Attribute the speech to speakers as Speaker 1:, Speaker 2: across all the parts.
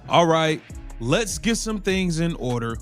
Speaker 1: All right, let's get some things in order.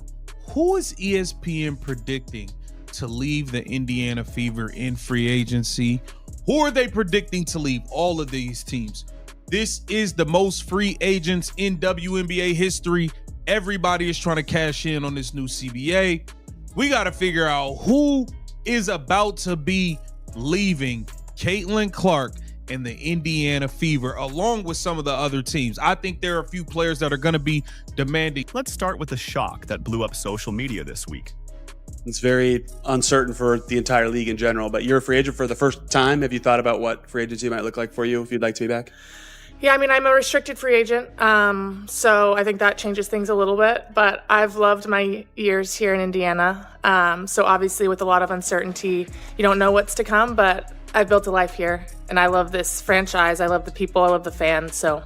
Speaker 1: Who is ESPN predicting to leave the Indiana Fever in free agency? Who are they predicting to leave all of these teams? This is the most free agents in WNBA history. Everybody is trying to cash in on this new CBA. We got to figure out who is about to be leaving Caitlin Clark and the Indiana Fever, along with some of the other teams. I think there are a few players that are going to be demanding.
Speaker 2: Let's start with the shock that blew up social media this week.
Speaker 3: It's very uncertain for the entire league in general, but you're a free agent for the first time. Have you thought about what free agency might look like for you if you'd like to be back?
Speaker 4: Yeah, I mean, I'm a restricted free agent, so I think that changes things a little bit, but I've loved my years here in Indiana. So obviously with a lot of uncertainty, you don't know what's to come, but I've built a life here, and I love this franchise. I love the people. I love the fans, so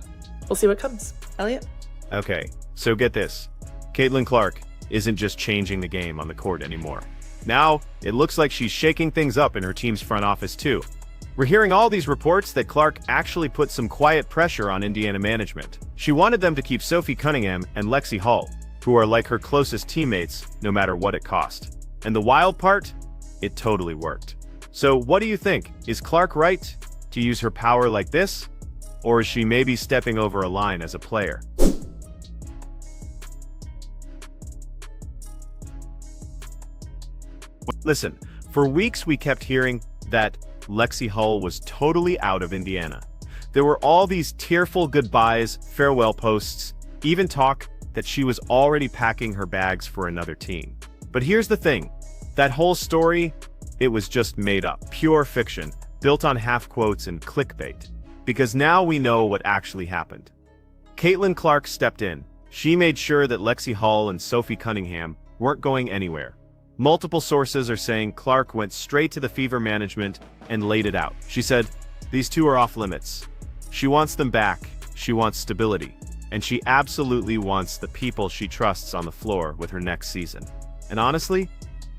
Speaker 4: we'll see what comes. Elliot?
Speaker 2: Okay, so get this. Caitlin Clark isn't just changing the game on the court anymore. Now, it looks like she's shaking things up in her team's front office too. We're hearing all these reports that Clark actually put some quiet pressure on Indiana management. She wanted them to keep Sophie Cunningham and Lexie Hull, who are like her closest teammates, no matter what it cost. And the wild part? It totally worked. So what do you think? Is Clark right to use her power like this? Or is she maybe stepping over a line as a player? Listen, for weeks we kept hearing that Lexie Hull was totally out of Indiana. There were all these tearful goodbyes, farewell posts, even talk that she was already packing her bags for another team. But here's the thing, that whole story, it was just made up, pure fiction, built on half quotes and clickbait. Because now we know what actually happened. Caitlin Clark stepped in. She made sure that Lexie Hull and Sophie Cunningham weren't going anywhere. Multiple sources are saying Clark went straight to the Fever management and laid it out. She said, these two are off limits. She wants them back, she wants stability, and she absolutely wants the people she trusts on the floor with her next season. And honestly,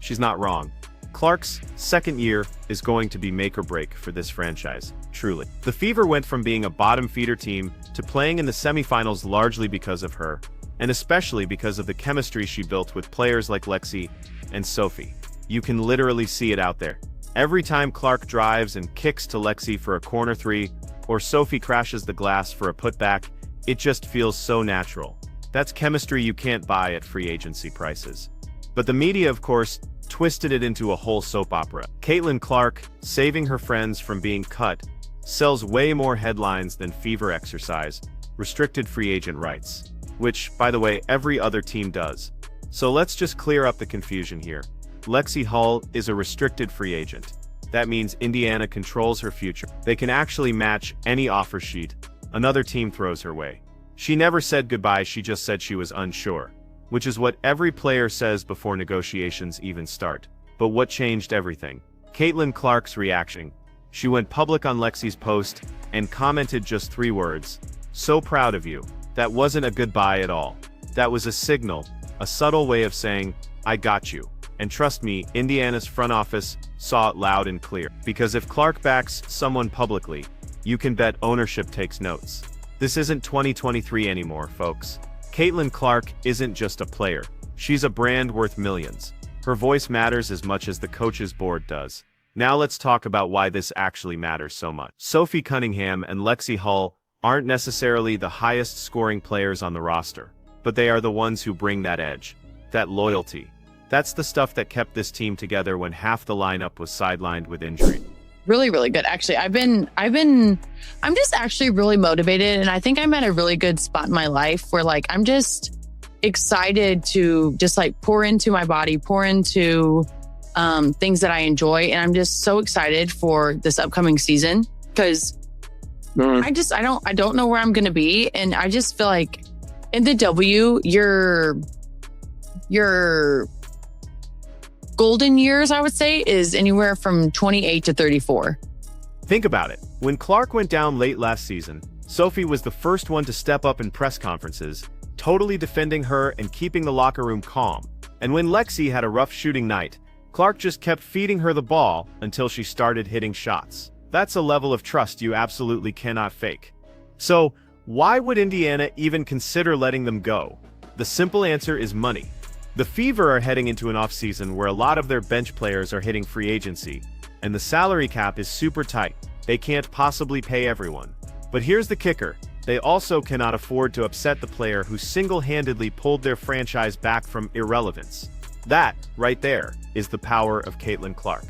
Speaker 2: she's not wrong. Clark's second year is going to be make or break for this franchise, truly. The Fever went from being a bottom feeder team to playing in the semifinals largely because of her, and especially because of the chemistry she built with players like Lexie and Sophie. You can literally see it out there. Every time Clark drives and kicks to Lexie for a corner three, or Sophie crashes the glass for a putback, it just feels so natural. That's chemistry you can't buy at free agency prices. But the media, of course, twisted it into a whole soap opera. Caitlin Clark, saving her friends from being cut, sells way more headlines than Fever exercise, restricted free agent rights, which, by the way, every other team does. So let's just clear up the confusion here. Lexie Hull is a restricted free agent. That means Indiana controls her future. They can actually match any offer sheet another team throws her way. She never said goodbye, she just said she was unsure, which is what every player says before negotiations even start. But what changed everything? Caitlin Clark's reaction. She went public on Lexie's post and commented just 3 words. So proud of you. That wasn't a goodbye at all. That was a signal, a subtle way of saying, I got you. And trust me, Indiana's front office saw it loud and clear. Because if Clark backs someone publicly, you can bet ownership takes notes. This isn't 2023 anymore, folks. Caitlin Clark isn't just a player. She's a brand worth millions. Her voice matters as much as the coach's board does. Now let's talk about why this actually matters so much. Sophie Cunningham and Lexie Hull aren't necessarily the highest scoring players on the roster, but they are the ones who bring that edge, that loyalty. That's the stuff that kept this team together when half the lineup was sidelined with injury.
Speaker 5: Really, really good. Actually, I'm just actually really motivated, and I think I'm at a really good spot in my life where like I'm just excited to just like pour into my body, pour into things that I enjoy, and I'm just so excited for this upcoming season because I don't know where I'm gonna be, and I just feel like in the W, your golden years, I would say, is anywhere from 28 to 34.
Speaker 2: Think about it. When Clark went down late last season, Sophie was the first one to step up in press conferences, totally defending her and keeping the locker room calm. And when Lexie had a rough shooting night, Clark just kept feeding her the ball until she started hitting shots. That's a level of trust you absolutely cannot fake. So, Why would Indiana even consider letting them go? The simple answer is money. The Fever are heading into an offseason where a lot of their bench players are hitting free agency, and the salary cap is super tight. They can't possibly pay everyone. But here's the kicker. They also cannot afford to upset the player who single-handedly pulled their franchise back from irrelevance. That, right there, is the power of Caitlin Clark.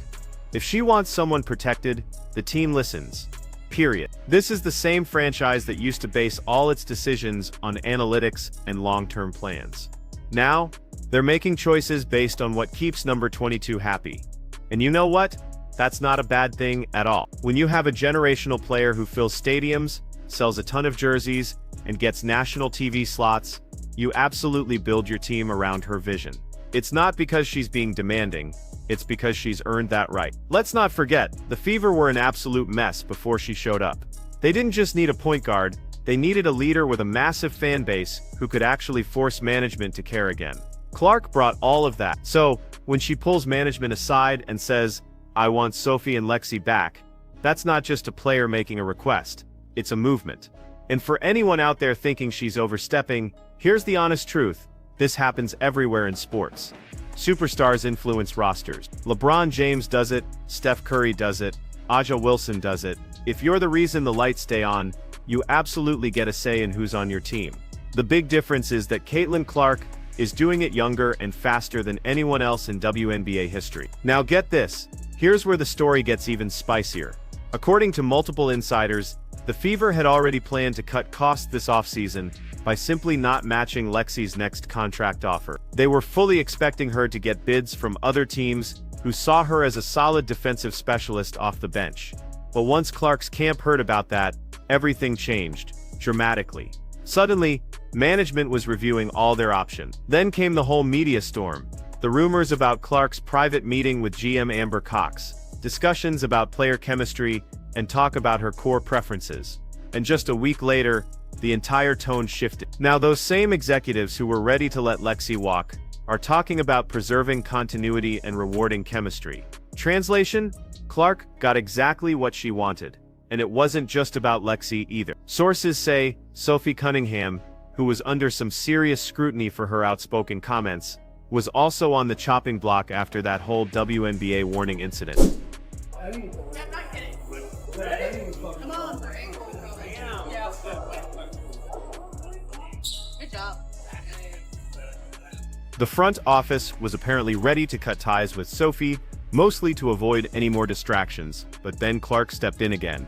Speaker 2: If she wants someone protected, the team listens. Period. This is the same franchise that used to base all its decisions on analytics and long-term plans. Now, they're making choices based on what keeps number 22 happy. And you know what? That's not a bad thing at all. When you have a generational player who fills stadiums, sells a ton of jerseys, and gets national TV slots, you absolutely build your team around her vision. It's not because she's being demanding, it's because she's earned that right. Let's not forget, the Fever were an absolute mess before she showed up. They didn't just need a point guard, they needed a leader with a massive fan base who could actually force management to care again. Clark brought all of that. So, when she pulls management aside and says, "I want Sophie and Lexie back," that's not just a player making a request. It's a movement. And for anyone out there thinking she's overstepping, here's the honest truth. This happens everywhere in sports. Superstars influence rosters. LeBron James does it, Steph Curry does it, Aja Wilson does it. If you're the reason the lights stay on, you absolutely get a say in who's on your team. The big difference is that Caitlin Clark is doing it younger and faster than anyone else in WNBA history. Now get this, here's where the story gets even spicier. According to multiple insiders, the Fever had already planned to cut costs this offseason by simply not matching Lexie's next contract offer. They were fully expecting her to get bids from other teams who saw her as a solid defensive specialist off the bench. But once Clark's camp heard about that, everything changed, dramatically. Suddenly, management was reviewing all their options. Then came the whole media storm, the rumors about Clark's private meeting with GM Amber Cox, discussions about player chemistry, and talk about her core preferences. And just a week later, the entire tone shifted. Now those same executives who were ready to let Lexie walk are talking about preserving continuity and rewarding chemistry. Translation? Clark got exactly what she wanted. And it wasn't just about Lexie either. Sources say Sophie Cunningham, who was under some serious scrutiny for her outspoken comments, was also on the chopping block after that whole WNBA warning incident.
Speaker 6: Come on. Good job.
Speaker 2: The front office was apparently ready to cut ties with Sophie, mostly to avoid any more distractions, but then Clark stepped in again.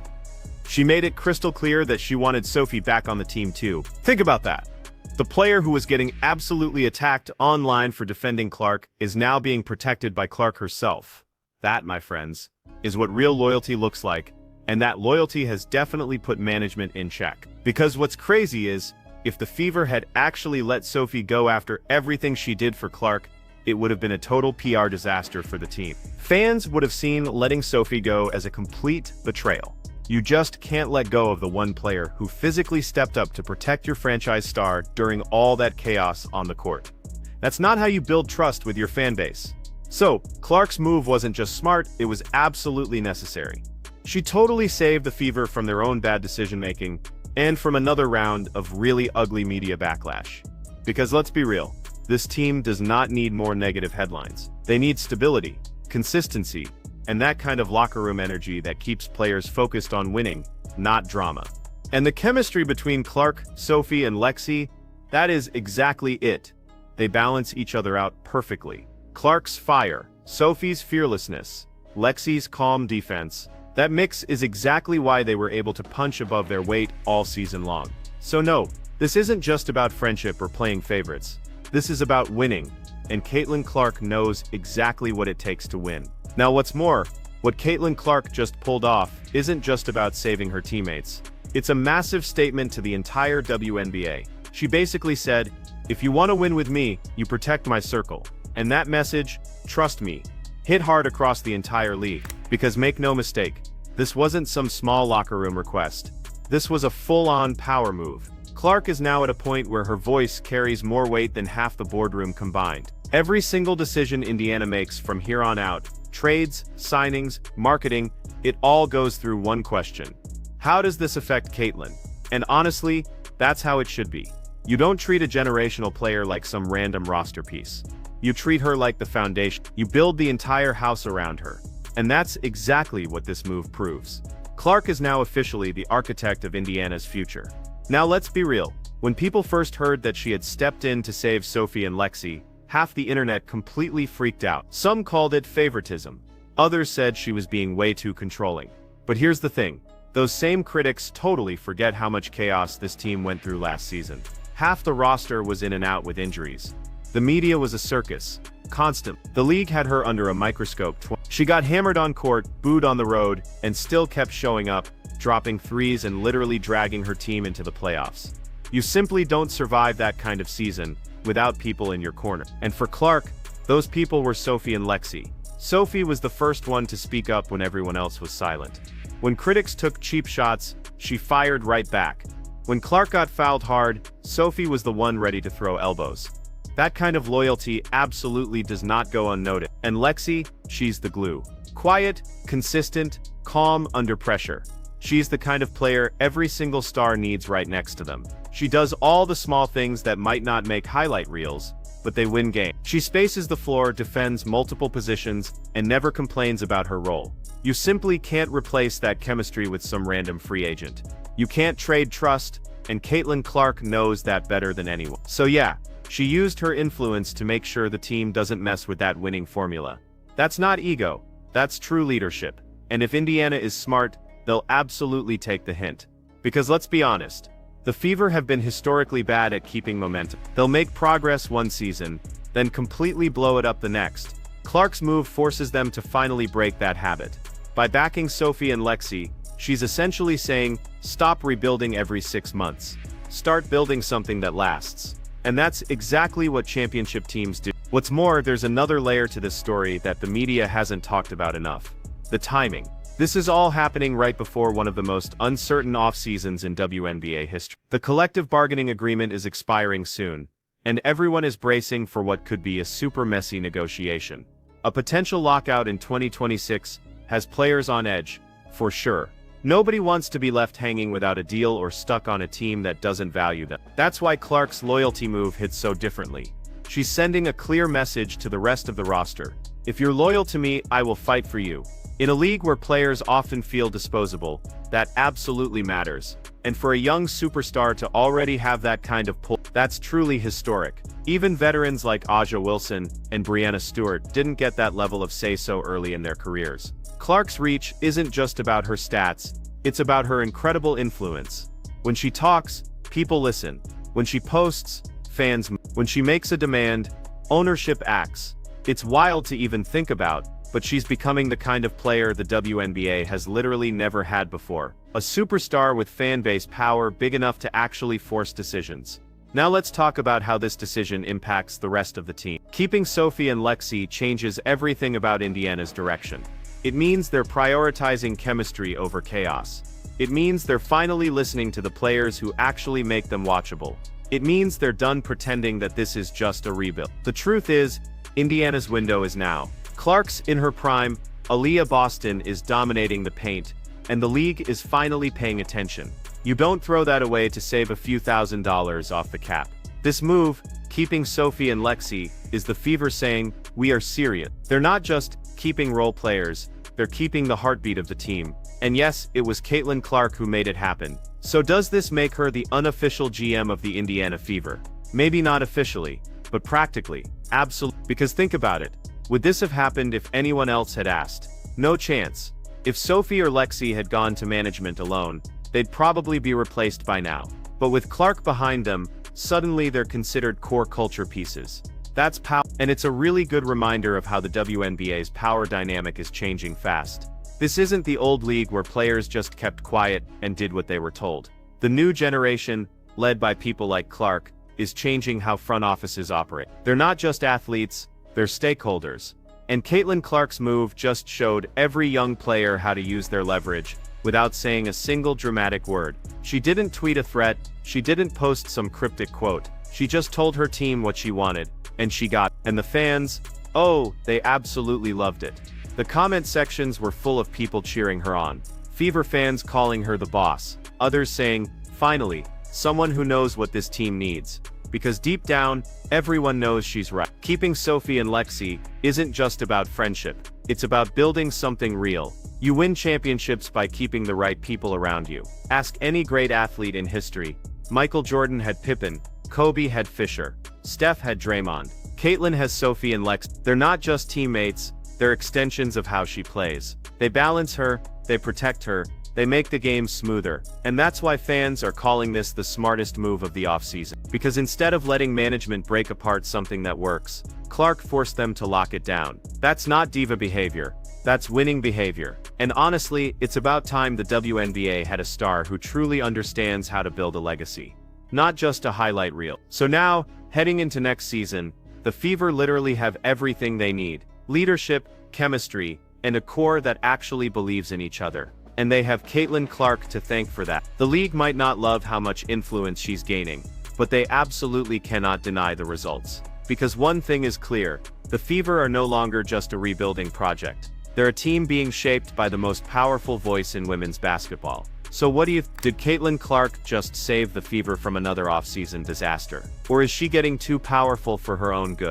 Speaker 2: She made it crystal clear that she wanted Sophie back on the team too. Think about that. The player who was getting absolutely attacked online for defending Clark is now being protected by Clark herself. That, my friends, is what real loyalty looks like, and that loyalty has definitely put management in check. Because what's crazy is, if the Fever had actually let Sophie go after everything she did for Clark, it would have been a total PR disaster for the team. Fans would have seen letting Sophie go as a complete betrayal. You just can't let go of the one player who physically stepped up to protect your franchise star during all that chaos on the court. That's not how you build trust with your fan base. So, Clark's move wasn't just smart, it was absolutely necessary. She totally saved the Fever from their own bad decision-making, and from another round of really ugly media backlash. Because let's be real, this team does not need more negative headlines. They need stability, consistency, and that kind of locker room energy that keeps players focused on winning, not drama. And the chemistry between Clark, Sophie, and Lexie, that is exactly it. They balance each other out perfectly. Clark's fire, Sophie's fearlessness, Lexie's calm defense. That mix is exactly why they were able to punch above their weight all season long. So no, this isn't just about friendship or playing favorites. This is about winning, and Caitlin Clark knows exactly what it takes to win. Now what's more, what Caitlin Clark just pulled off isn't just about saving her teammates. It's a massive statement to the entire WNBA. She basically said, if you want to win with me, you protect my circle. And that message, trust me, hit hard across the entire league. Because make no mistake, this wasn't some small locker room request. This was a full-on power move. Clark is now at a point where her voice carries more weight than half the boardroom combined. Every single decision Indiana makes from here on out, trades, signings, marketing, it all goes through one question. How does this affect Caitlin? And honestly, That's how it should be. You don't treat a generational player like some random roster piece. You treat her like the foundation. You build the entire house around her. And that's exactly what this move proves. Clark is now officially the architect of Indiana's future. Now let's be real. When people first heard that she had stepped in to save Sophie and Lexie, half the internet completely freaked out. Some called it favoritism. Others said she was being way too controlling. But here's the thing. Those same critics totally forget how much chaos this team went through last season. Half the roster was in and out with injuries. The media was a circus. Constant. The league had her under a microscope. She got hammered on court, booed on the road, and still kept showing up, dropping threes and literally dragging her team into the playoffs. You simply don't survive that kind of season without people in your corner. And for Clark, those people were Sophie and Lexie. Sophie was the first one to speak up when everyone else was silent. When critics took cheap shots, she fired right back. When Clark got fouled hard, Sophie was the one ready to throw elbows. That kind of loyalty absolutely does not go unnoticed. And Lexie, she's the glue. Quiet, consistent, calm under pressure. She's the kind of player every single star needs right next to them. She does all the small things that might not make highlight reels, but they win games. She spaces the floor, defends multiple positions, and never complains about her role. You simply can't replace that chemistry with some random free agent. You can't trade trust, and Caitlin Clark knows that better than anyone. So yeah, she used her influence to make sure the team doesn't mess with that winning formula. That's not ego, that's true leadership. And if Indiana is smart, they'll absolutely take the hint. Because let's be honest, the Fever have been historically bad at keeping momentum. They'll make progress one season, then completely blow it up the next. Clark's move forces them to finally break that habit. By backing Sophie and Lexie, she's essentially saying, stop rebuilding every 6 months. Start building something that lasts. And that's exactly what championship teams do. What's more, there's another layer to this story that the media hasn't talked about enough. The timing. This is all happening right before one of the most uncertain off-seasons in WNBA history. The collective bargaining agreement is expiring soon, and everyone is bracing for what could be a super messy negotiation. A potential lockout in 2026 has players on edge, for sure. Nobody wants to be left hanging without a deal or stuck on a team that doesn't value them. That's why Clark's loyalty move hits so differently. She's sending a clear message to the rest of the roster. If you're loyal to me, I will fight for you. In a league where players often feel disposable, that absolutely matters. And for a young superstar to already have that kind of pull, that's truly historic. Even veterans like Aja Wilson and Breanna Stewart didn't get that level of say-so early in their careers. Clark's reach isn't just about her stats, it's about her incredible influence. When she talks, people listen. When she posts, fans move. When she makes a demand, ownership acts. It's wild to even think about, but she's becoming the kind of player the WNBA has literally never had before. A superstar with fan base power big enough to actually force decisions. Now let's talk about how this decision impacts the rest of the team. Keeping Sophie and Lexie changes everything about Indiana's direction. It means they're prioritizing chemistry over chaos. It means they're finally listening to the players who actually make them watchable. It means they're done pretending that this is just a rebuild. The truth is, Indiana's window is now. Clark's in her prime, Aaliyah Boston is dominating the paint, and the league is finally paying attention. You don't throw that away to save a few $1,000s off the cap. This move, keeping Sophie and Lexie, is the Fever saying, we are serious. They're not just keeping role players, they're keeping the heartbeat of the team. And yes, it was Caitlin Clark who made it happen. So does this make her the unofficial GM of the Indiana Fever? Maybe not officially, but practically, absolutely. Because think about it. Would this have happened if anyone else had asked? No chance. If Sophie or Lexie had gone to management alone, they'd probably be replaced by now. But with Clark behind them, suddenly they're considered core culture pieces. That's power, and it's a really good reminder of how the WNBA's power dynamic is changing fast. This isn't the old league where players just kept quiet and did what they were told. The new generation, led by people like Clark, is changing how front offices operate. They're not just athletes, they're stakeholders. And Caitlin Clark's move just showed every young player how to use their leverage, without saying a single dramatic word. She didn't tweet a threat, she didn't post some cryptic quote. She just told her team what she wanted, and she got it. And the fans, oh, they absolutely loved it. The comment sections were full of people cheering her on. Fever fans calling her the boss, others saying, finally, someone who knows what this team needs. Because deep down, everyone knows she's right. Keeping Sophie and Lexie isn't just about friendship. It's about building something real. You win championships by keeping the right people around you. Ask any great athlete in history. Michael Jordan had Pippen, Kobe had Fisher, Steph had Draymond. Caitlin has Sophie and Lex. They're not just teammates, they're extensions of how she plays. They balance her, they protect her, they make the game smoother. And that's why fans are calling this the smartest move of the offseason. Because instead of letting management break apart something that works, Clark forced them to lock it down. That's not diva behavior. That's winning behavior. And honestly, it's about time the WNBA had a star who truly understands how to build a legacy. Not just a highlight reel. So now, heading into next season, the Fever literally have everything they need. Leadership, chemistry, and a core that actually believes in each other. And they have Caitlin Clark to thank for that. The league might not love how much influence she's gaining, but they absolutely cannot deny the results. Because one thing is clear, the Fever are no longer just a rebuilding project. They're a team being shaped by the most powerful voice in women's basketball. So what do you did Caitlin Clark just save the Fever from another offseason disaster? Or is she getting too powerful for her own good?